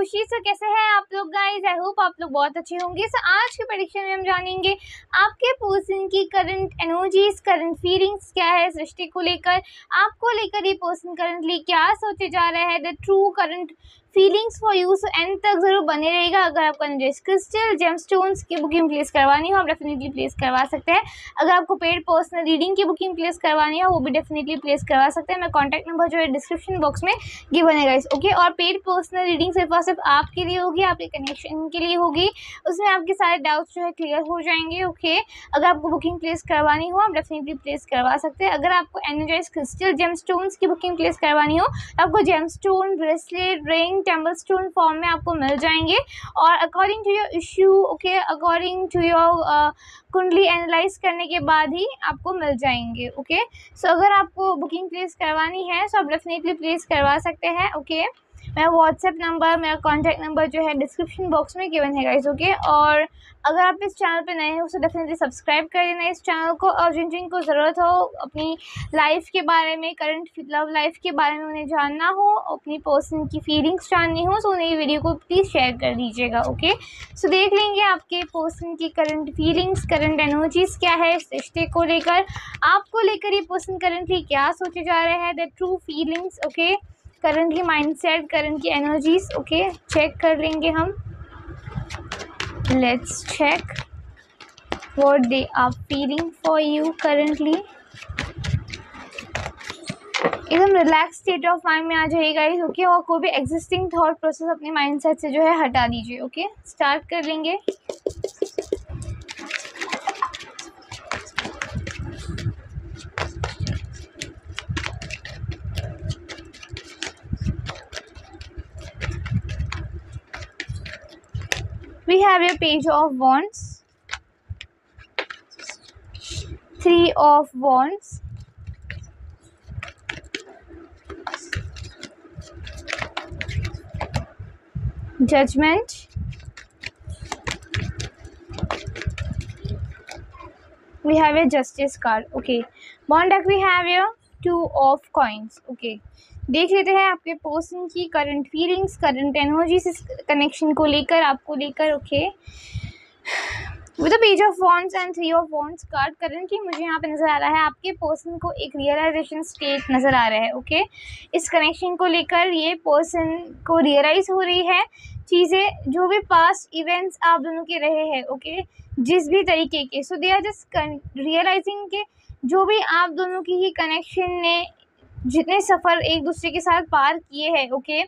खुशी। सो कैसे हैं आप लोग गाइस? आई होप आप लोग बहुत अच्छे होंगे। सो आज के प्रेडिक्शन में हम जानेंगे आपके पर्सन की करंट एनर्जीज, करंट फीलिंग्स क्या है सृष्टि को लेकर, आपको लेकर ये पर्सन करंटली क्या सोचे जा रहा है, the true current feelings for you. So and तक जरूर बने रहेगा। अगर आपको एनर्जाइज क्रिस्टल जेमस्टोन्स की बुकिंग प्लेस करवानी हो आप डेफिनेटली प्लेस करवा सकते हैं। अगर आपको पेड पर्सनल रीडिंग की बुकिंग प्लेस करवानी हो वो भी डेफिनेटली प्लेस करवा सकते हैं। मेरा कॉन्टैक्ट नंबर जो है डिस्क्रिप्शन बॉक्स में गिवन है गाइस, ओके। और पेड पर्सनल रीडिंग सिर्फ और सिर्फ आपके लिए होगी, आपके कनेक्शन के लिए होगी। उसमें आपके सारे डाउट्स जो है क्लियर हो जाएंगे, ओके। अगर आपको बुकिंग प्लेस करवानी हो आप डेफिनेटली प्लेस करवा सकते हैं। अगर आपको एनर्जाइज क्रिस्टल जेमस्टोन्स की बुकिंग प्लेस करवानी हो आपको gemstone, bracelet, ring, temple stone form में आपको मिल जाएंगे। और according to your issue, okay, according to your kundli analyse करने के बाद ही आपको मिल जाएंगे, ओके। सो अगर आपको बुकिंग प्लेस करवानी है सो आप डेफिनेटली प्लेस करवा सकते हैं, ओके। मेरा व्हाट्सएप नंबर, मेरा कॉन्टैक्ट नंबर जो है डिस्क्रिप्शन बॉक्स में गिवन है गाइस, ओके। और अगर आप इस चैनल पे नए हो तो डेफिनेटली सब्सक्राइब कर देना इस चैनल को। और जिन जिन को ज़रूरत हो अपनी लाइफ के बारे में, करंट लव लाइफ के बारे में उन्हें जानना हो, अपनी पर्सन की फीलिंग्स जाननी हो तो उन्हें ये वीडियो को प्लीज़ शेयर कर दीजिएगा, ओके। सो देख लेंगे आपके पर्सन की करंट फीलिंग्स, करंट एनर्जीज क्या है इस रिश्ते को लेकर, आपको लेकर ये पर्सन करंटली क्या सोचे जा रहे हैं, the true feelings, okay. Currently mindset, current की एनर्जीज, ओके, चेक कर लेंगे हम। Let's check what they are feeling for you currently. एकदम रिलैक्स स्टेट ऑफ माइंड में आ जाइएगा, ओके। और कोई भी एग्जिस्टिंग थॉट प्रोसेस अपने माइंडसेट से जो है हटा दीजिए, ओके। स्टार्ट कर लेंगे। We have your page of wands, 3 of wands, judgment, we have your justice card, okay. bond deck we have your 2 of coins, okay। देख लेते हैं आपके पर्सन की करंट फीलिंग्स, करंट एनर्जीज इस कनेक्शन को लेकर, आपको लेकर, okay. With the page of wands and 3 of wands card currently मुझे यहाँ पे नज़र आ रहा है आपके पर्सन को एक रियलाइजेशन स्टेट नज़र आ रहा है, ओके। इस कनेक्शन को लेकर ये पर्सन को रियलाइज़ हो रही है चीज़ें, जो भी पास्ट इवेंट्स आप दोनों के रहे हैं, ओके, जिस भी तरीके के। सो दे आर जस्ट रियलाइजिंग के जो भी आप दोनों की ही कनेक्शन ने जितने सफ़र एक दूसरे के साथ पार किए हैं, ओके।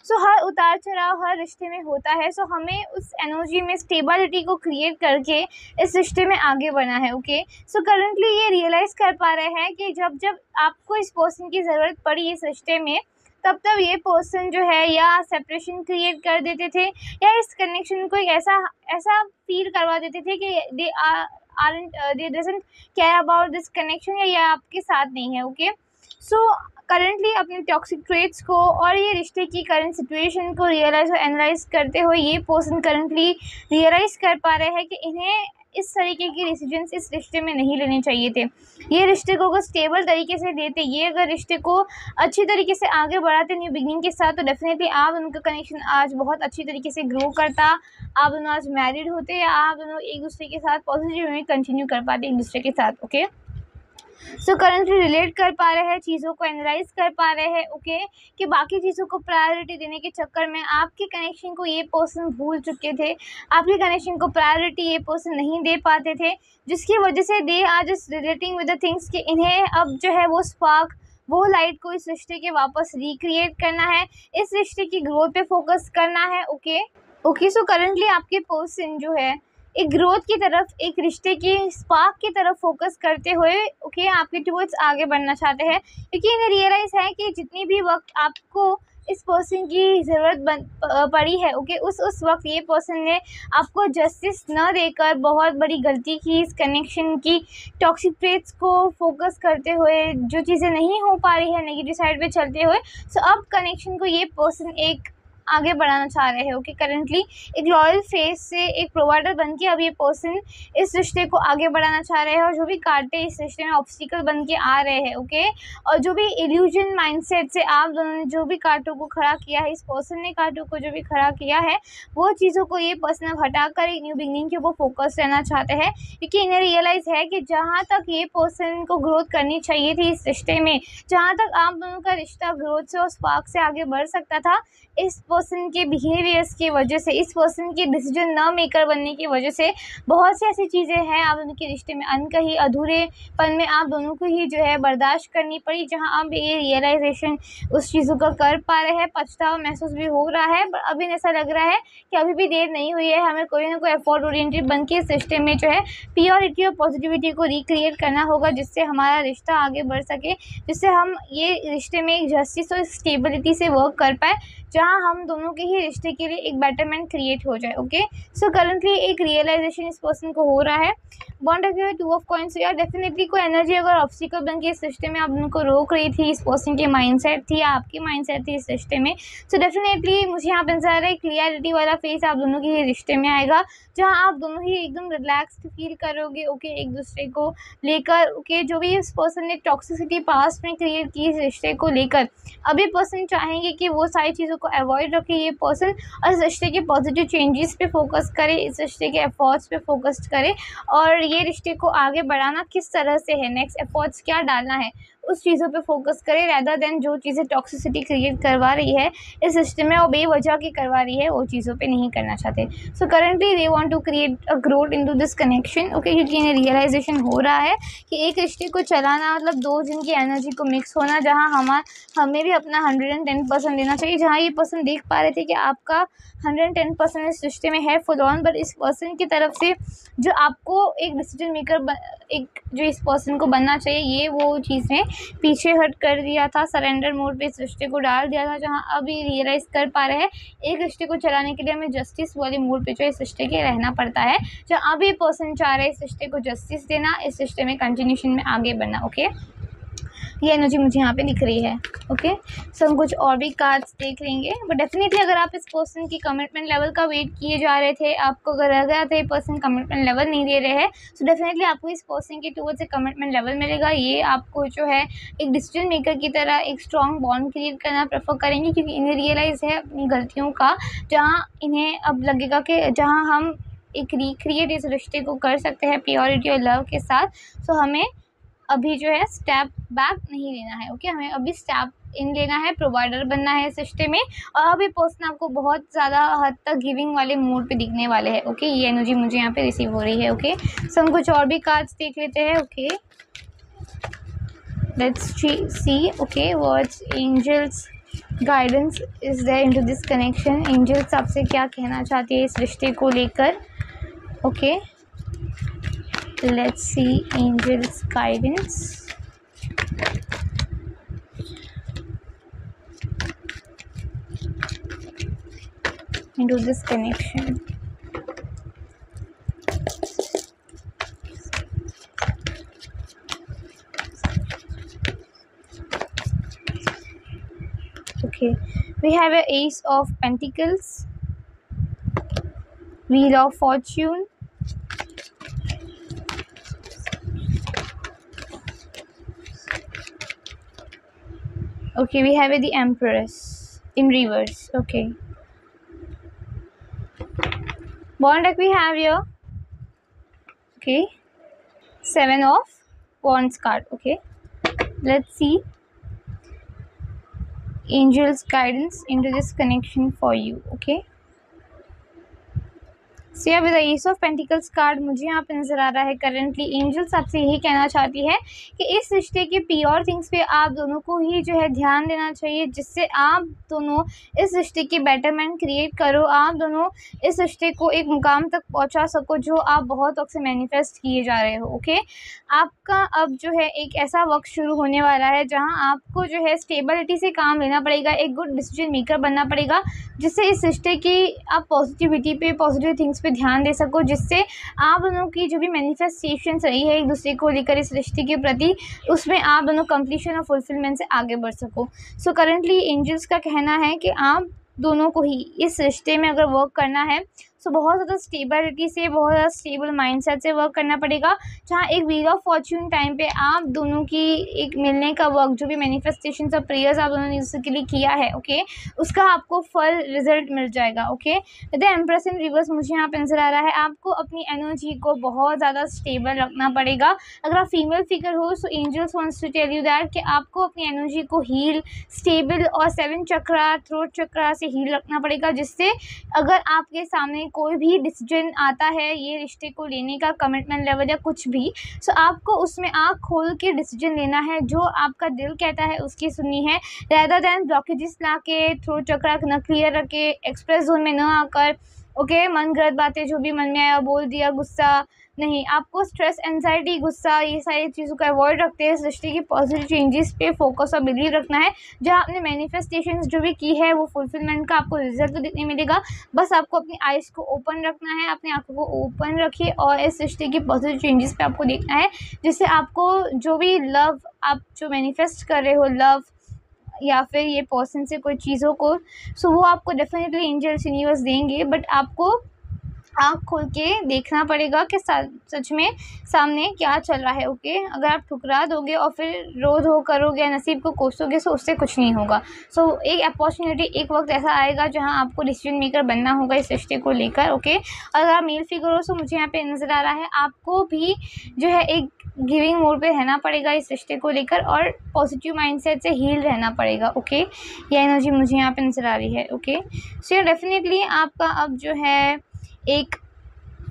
सो हर उतार चढ़ाव हर रिश्ते में होता है। सो हमें उस एनर्जी में स्टेबिलिटी को क्रिएट करके इस रिश्ते में आगे बढ़ना है, ओके। सो करंटली ये रियलाइज़ कर पा रहे हैं कि जब जब आपको इस पर्सन की ज़रूरत पड़ी इस रिश्ते में तब तब ये पर्सन जो है या सेपरेशन क्रिएट कर देते थे या इस कनेक्शन को एक ऐसा फील करवा देते थे कि दे doesn't care about this connection, या ये आपके साथ नहीं है, ओके। सो करंटली अपने टॉक्सिक ट्रेट्स को और ये रिश्ते की करंट सिचुएशन को रियलाइज और एनालाइज करते हुए ये पर्सन करंटली रियलाइज़ कर पा रहे हैं कि इन्हें इस तरीके के डिसीजंस इस रिश्ते में नहीं लेने चाहिए थे। ये रिश्ते को अगर स्टेबल तरीके से देते, ये अगर रिश्ते को अच्छी तरीके से आगे बढ़ाते न्यू बिगनिंग के साथ, तो डेफिनेटली आप उनका कनेक्शन आज बहुत अच्छी तरीके से ग्रो करता, आप दोनों आज मैरिड होते या आप दोनों एक दूसरे के साथ पॉजिटिव में कंटिन्यू कर पाते एक दूसरे के साथ, ओके। सो करंटली रिलेट कर पा रहे हैं, चीज़ों को एनालाइज कर पा रहे हैं, ओके, कि बाकी चीज़ों को प्रायोरिटी देने के चक्कर में आपके कनेक्शन को ये पर्सन भूल चुके थे, आपके कनेक्शन को प्रायोरिटी ये पर्सन नहीं दे पाते थे, जिसकी वजह से they are just relating with the things कि इन्हें अब जो है वो स्पार्क, वो लाइट को इस रिश्ते के वापस रिक्रिएट करना है, इस रिश्ते की ग्रोथ पे फोकस करना है, ओके। ओके, सो करंटली आपके पर्सन जो है एक ग्रोथ की तरफ, एक रिश्ते की स्पार्क की तरफ फोकस करते हुए, ओके, आपके टुवर्ड्स आगे बढ़ना चाहते हैं, क्योंकि इन्हें रियलाइज़ है कि जितनी भी वक्त आपको इस पर्सन की ज़रूरत पड़ी है, ओके, उस वक्त ये पर्सन ने आपको जस्टिस न देकर बहुत बड़ी गलती की इस कनेक्शन की टॉक्सिक ट्रेट्स को फोकस करते हुए, जो चीज़ें नहीं हो पा रही है नेगेटिव साइड पे चलते हुए। सो अब कनेक्शन को ये पर्सन एक आगे बढ़ाना चाह रहे हैं। ओके, करंटली एक लॉयल फेस से एक प्रोवाइडर बन के अब ये पर्सन इस रिश्ते को आगे बढ़ाना चाह रहे हैं, और जो भी कांटे इस रिश्ते में ऑब्स्टिकल बन के आ रहे हैं, ओके, और जो भी इल्यूजन माइंडसेट से आप दोनों ने जो भी कांटों को खड़ा किया है, इस पर्सन ने कांटों को जो भी खड़ा किया है, वो चीज़ों को ये पर्सन अब हटाकर एक न्यू बिगनिंग के ऊपर फोकस रहना चाहते हैं, क्योंकि इन्हें रियलाइज़ है कि जहाँ तक ये पर्सन को ग्रोथ करनी चाहिए थी इस रिश्ते में, जहाँ तक आप दोनों का रिश्ता ग्रोथ से और स्पार्क से आगे बढ़ सकता था, इस पर्सन के बिहेवियर्स की वजह से, इस पर्सन के डिसीजन न मेकर बनने की वजह से बहुत सी ऐसी चीज़ें हैं आप दोनों के रिश्ते में अनकही अधूरेपन में आप दोनों को ही जो है बर्दाश्त करनी पड़ी, जहां अब ये रियलाइजेशन उस चीज़ों का कर पा रहे हैं। पछतावा महसूस भी हो रहा है, पर अभी ऐसा लग रहा है कि अभी भी देर नहीं हुई है, हमें कोई ना कोई एफर्ट ओरिएंटेड बन के इस रिश्ते में जो है प्योरिटी और पॉजिटिविटी को रिक्रिएट करना होगा, जिससे हमारा रिश्ता आगे बढ़ सके, जिससे हम ये रिश्ते में एक जस्टिस और स्टेबिलिटी से वर्क कर पाए, जहां हम दोनों के ही रिश्ते के लिए एक बेटरमेंट क्रिएट हो जाए। ओके, सो करंटली एक रियलाइजेशन इस पर्सन को हो रहा है। बॉन्ड रखिए 2 ऑफ कॉइंस, या डेफिनेटली कोई एनर्जी अगर ऑब्स्टिकल बन के इस रिश्ते में आप उनको रोक रही थी, इस पर्सन की माइंडसेट थी या आपकी माइंडसेट थी इस रिश्ते में, सो डेफिनेटली मुझे यहाँ पे नजर आ रहा है क्लियरिटी वाला फेस आप दोनों के ही रिश्ते में आएगा, जहाँ आप दोनों ही एकदम रिलैक्स्ड फील करोगे। ओके, एक दूसरे को लेकर, ओके, जो भी इस पर्सन ने टॉक्सिसिटी पास्ट में क्रिएट की इस रिश्ते को लेकर, अभी पर्सन चाहेंगे कि वो सारी चीज़ों को अवॉइड रखे ये पर्सन, और इस रिश्ते के पॉजिटिव चेंजेस पे फोकस करे, इस रिश्ते के एफर्ट्स पे फोकस करे, और ये रिश्ते को आगे बढ़ाना किस तरह से है, नेक्स्ट एफर्ट्स क्या डालना है, उस चीज़ों पे फोकस करे, रैदर देन जो चीज़ें टॉक्सिसिटी क्रिएट करवा रही है इस रिश्ते में और बेवजह की करवा रही है, वो चीज़ों पे नहीं करना चाहते। So currently they want to create a growth into this connection. Okay, क्योंकि इन्हें रियलाइजेशन हो रहा है कि एक रिश्ते को चलाना मतलब दो जन की एनर्जी को मिक्स होना, जहाँ हमें भी अपना 110% देना चाहिए। जहाँ ये पर्सन देख पा रहे थे कि आपका 110% इस रिश्ते में है फुल ऑन, बट इस पर्सन की तरफ से जो आपको एक डिसीजन मेकर एक जो इस पर्सन को बनना चाहिए, ये वो चीज़ें पीछे हट कर दिया था, सरेंडर मोड पे इस रिश्ते को डाल दिया था, जहाँ अब ये रियलाइज़ कर पा रहे हैं एक रिश्ते को चलाने के लिए हमें जस्टिस वाले मोड पे जो इस रिश्ते के रहना पड़ता है, जहाँ अब ये पर्सन चाह रहे हैं इस रिश्ते को जस्टिस देना, इस रिश्ते में कंटिन्यूशन में आगे बढ़ना। ओके, ये एनर्जी मुझे यहाँ पे दिख रही है। ओके, सो हम कुछ और भी कार्ड्स देख लेंगे, बट डेफिनेटली अगर आप इस पर्सन की कमिटमेंट लेवल का वेट किए जा रहे थे, आपको अगर लग रहा था ये पर्सन कमिटमेंट लेवल नहीं दे रहे हैं, सो डेफिनेटली आपको इस पर्सन के टूवर्ड्स से कमिटमेंट लेवल मिलेगा। ये आपको जो है एक डिसीजन मेकर की तरह एक स्ट्रॉन्ग बॉन्ड क्रिएट करना प्रेफर करेंगे, क्योंकि इन्हें रियलाइज़ है अपनी गलतियों का, जहाँ इन्हें अब लगेगा कि जहाँ हम एक रिक्रिएट इस रिश्ते को कर सकते हैं प्योरिटी और लव के साथ, सो हमें अभी जो है स्टेप बैक नहीं लेना है। ओके, हमें अभी स्टेप इन लेना है, प्रोवाइडर बनना है इस रिश्ते में, और अभी पर्सन आपको बहुत ज़्यादा हद तक गिविंग वाले मूड पे दिखने वाले हैं। ओके, ये एनर्जी मुझे यहाँ पे रिसीव हो रही है। ओके, सो हम कुछ और भी कार्ड्स देख लेते हैं। Okay, let's see. Okay, what's angels guidance is there into this connection. Angels आपसे क्या कहना चाहती है इस रिश्ते को लेकर। Okay, let's see angels guidance into this connection. Okay, we have a Ace of Pentacles, Wheel of Fortune, okay, we have the Empress in reverse. Okay, bond deck we have here. Okay, 7 of Wands card. Okay, let's see angels guidance into this connection for you. Okay, सो यहाँ with S of pentacles card मुझे यहाँ पे नजर आ रहा है currently angels आपसे यही कहना चाहती है कि इस रिश्ते के प्योर थिंग्स पे आप दोनों को ही जो है ध्यान देना चाहिए, जिससे आप दोनों इस रिश्ते की बेटरमेंट क्रिएट करो, आप दोनों इस रिश्ते को एक मुकाम तक पहुँचा सको जो आप बहुत वक्त से मैनिफेस्ट किए जा रहे हो। ओके, आपका अब जो है एक ऐसा वक्त शुरू होने वाला है जहाँ आपको जो है स्टेबिलिटी से काम लेना पड़ेगा, एक गुड डिसीजन मेकर बनना पड़ेगा, जिससे इस रिश्ते की आप पॉजिटिविटी पे, पॉजिटिव थिंग्स पे ध्यान दे सको, जिससे आप दोनों की जो भी मैनिफेस्टेशन रही है एक दूसरे को लेकर इस रिश्ते के प्रति, उसमें आप दोनों कंप्लीशन और फुलफिलमेंट से आगे बढ़ सको। सो करंटली एंजल्स का कहना है कि आप दोनों को ही इस रिश्ते में अगर वर्क करना है तो बहुत ज़्यादा स्टेबिलिटी से, बहुत ज़्यादा स्टेबल माइंडसेट से वर्क करना पड़ेगा। जहाँ एक व्हील ऑफ फॉर्च्यून टाइम पे आप दोनों की एक मिलने का वर्क, जो भी मैनिफेस्टेशन और प्रेयर्स आप दोनों ने उसके लिए किया है, ओके, उसका आपको फल रिजल्ट मिल जाएगा। Okay, the empress in reverse मुझे यहाँ पे नजर आ रहा है। आपको अपनी एनर्जी को बहुत ज़्यादा स्टेबल रखना पड़ेगा। अगर आप फीमेल फिगर हो तो angels wants to tell you that कि आपको अपनी एनर्जी को हील, स्टेबल और 7 चक्रा, थ्रोट चक्रा से हील रखना पड़ेगा, जिससे अगर आपके सामने कोई भी डिसीजन आता है ये रिश्ते को लेने का, कमिटमेंट लेवल या कुछ भी, तो आपको उसमें आँख खोल के डिसीजन लेना है। जो आपका दिल कहता है उसकी सुननी है, रैदर दैन ब्लॉकेजेस ला के, थ्रोट चक्रा न क्लियर रख के, एक्सप्रेस जोन में न आकर, ओके, मन गलत बातें जो भी मन में आया बोल दिया, गुस्सा नहीं। आपको स्ट्रेस, एंजाइटी, गुस्सा, ये सारी चीज़ों का अवॉइड रखते हैं। इस रिश्ते की पॉजिटिव चेंजेस पे फोकस और बिलीव रखना है। जहाँ आपने मैनिफेस्टेशंस जो भी की है वो फुलफिलमेंट का आपको रिजल्ट तो देखने मिलेगा। बस आपको अपनी आइज़ को ओपन रखना है, अपनी आंखों को ओपन रखिए और इस रिश्ते की पॉजिटिव चेंजेस पे आपको देखना है, जिससे आपको जो भी लव आप जो मैनिफेस्ट कर रहे हो, लव या फिर ये पर्सन से कोई चीज़ों को, सो वो आपको डेफिनेटली एंजल्स यूनिवर्स देंगे। बट आपको आँख खोल के देखना पड़ेगा कि सच में सामने क्या चल रहा है। ओके, अगर आप ठुकरा दोगे और फिर रो धो करोगे, नसीब को कोसोगे, तो उससे कुछ नहीं होगा। सो एक अपॉर्चुनिटी, एक वक्त ऐसा आएगा जहां आपको डिसीजन मेकर बनना होगा इस रिश्ते को लेकर। ओके, अगर आप मेल फिगर हो तो मुझे यहाँ पे नज़र आ रहा है आपको भी जो है एक गिविंग मोड पे रहना पड़ेगा इस रिश्ते को लेकर, और पॉजिटिव माइंडसेट से हील रहना पड़ेगा। ओके, ये एनर्जी मुझे यहाँ पे नज़र आ रही है। ओके, सो डेफिनेटली आपका अब जो है एक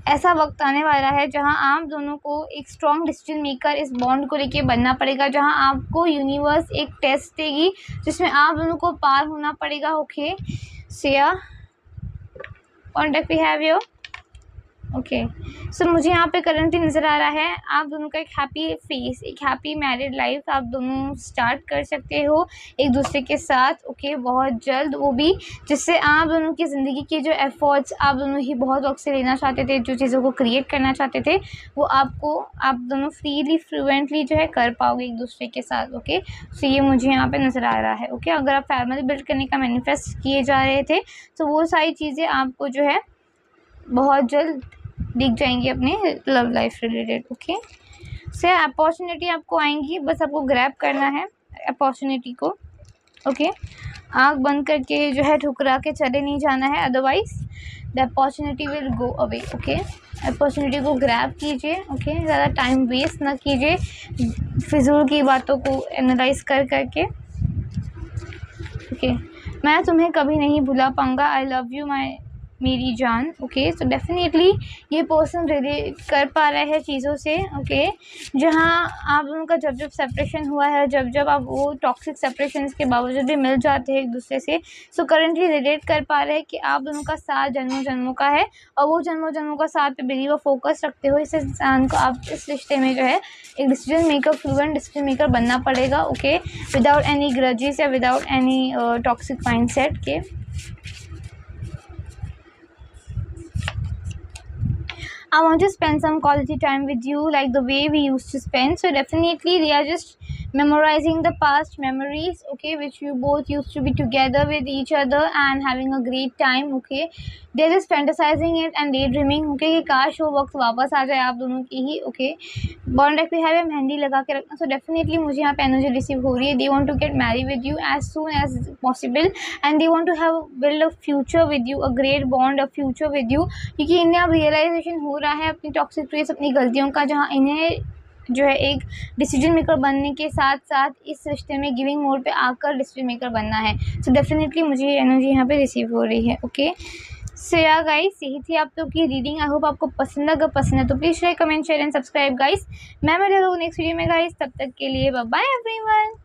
ऐसा वक्त आने वाला है जहां आप दोनों को एक स्ट्रॉन्ग डिसीजन मेकर इस बॉन्ड को लेके बनना पड़ेगा, जहां आपको यूनिवर्स एक टेस्ट देगी जिसमें आप दोनों को पार होना पड़ेगा। ओके, सिया contact we have your. Okay, so मुझे यहाँ पे करंटली नज़र आ रहा है आप दोनों का एक हैप्पी फेस, एक हैप्पी मैरिड लाइफ आप दोनों स्टार्ट कर सकते हो एक दूसरे के साथ। ओके, बहुत जल्द, वो भी जिससे आप दोनों की ज़िंदगी के जो एफर्ट्स आप दोनों ही बहुत वक्त से लेना चाहते थे, जो चीज़ों को क्रिएट करना चाहते थे, वो आप दोनों फ्रीली, फ्लुएंटली जो है कर पाओगे एक दूसरे के साथ। ओके, सो ये मुझे यहाँ पर नज़र आ रहा है। ओके, अगर आप फैमिली बिल्ड करने का मैनिफेस्ट किए जा रहे थे तो वो सारी चीज़ें आपको जो है बहुत जल्द दिख जाएंगी अपने लव लाइफ रिलेटेड। ओके, से अपॉर्चुनिटी आपको आएंगी, बस आपको ग्रैब करना है अपॉर्चुनिटी को। ओके, आँख बंद करके जो है ठुकरा के चले नहीं जाना है, otherwise the opportunity will go away. Okay, opportunity को ग्रैब कीजिए। ओके, ज़्यादा टाइम वेस्ट ना कीजिए फिजूल की बातों को एनालाइज कर करके। ओके, मैं तुम्हें कभी नहीं भुला पाऊँगा, आई लव यू मेरी जान। ओके, सो डेफिनेटली ये पर्सन रिलेट कर पा रहा है चीज़ों से। ओके, जहाँ आप दोनों का जब सेपरेशन हुआ है, जब आप वो टॉक्सिक सेपरेशन के बावजूद भी मिल जाते हैं एक दूसरे से, सो करंटली रिलेट कर पा रहे हैं कि आप दोनों का साथ जन्मों जन्मों का है, और वो जन्मों का साथ पे बिलीव और फोकस रखते हो इस इंसान को आप इस रिश्ते में जो है एक decision maker, fluent decision maker बनना पड़ेगा। ओके, विदाउट एनी ग्रजेस या विदाउट एनी टॉक्सिक माइंडसेट के। I want to spend some quality time with you like the way we used to spend. So definitely they are just memorizing the past memories, okay, which you both used to be together with each other and having a great time. Okay, they're just fantasizing it and daydreaming. Okay, कि काश वो वक्त वापस आ जाए आप दोनों की ही। Okay, bond पे है मेहंदी लगा के रखना। So definitely मुझे यहाँ पे एनर्जी रिसीव हो रही है। They want to get married with you as soon as possible and they want to have build a future with you, a great bond, a future with you, क्योंकि इन्हें अब realisation हो रहा है अपनी टॉक्सिक ट्रेस, अपनी गलतियों का, जहाँ इन्हें जो है एक डिसीजन मेकर बनने के साथ साथ इस रिश्ते में गिविंग मोड पे आकर डिसीजन मेकर बनना है। सो डेफिनेटली मुझे एनर्जी यहाँ पे रिसीव हो रही है। ओके, सो या गाइस, यही थी आप लोग की रीडिंग। आई होप आपको पसंद, अगर पसंद है तो please share, comment, share and subscribe guys. मैं मिलूँ नेक्स्ट वीडियो में गाइस, तब तक के लिए बाय बाय एवरीवन।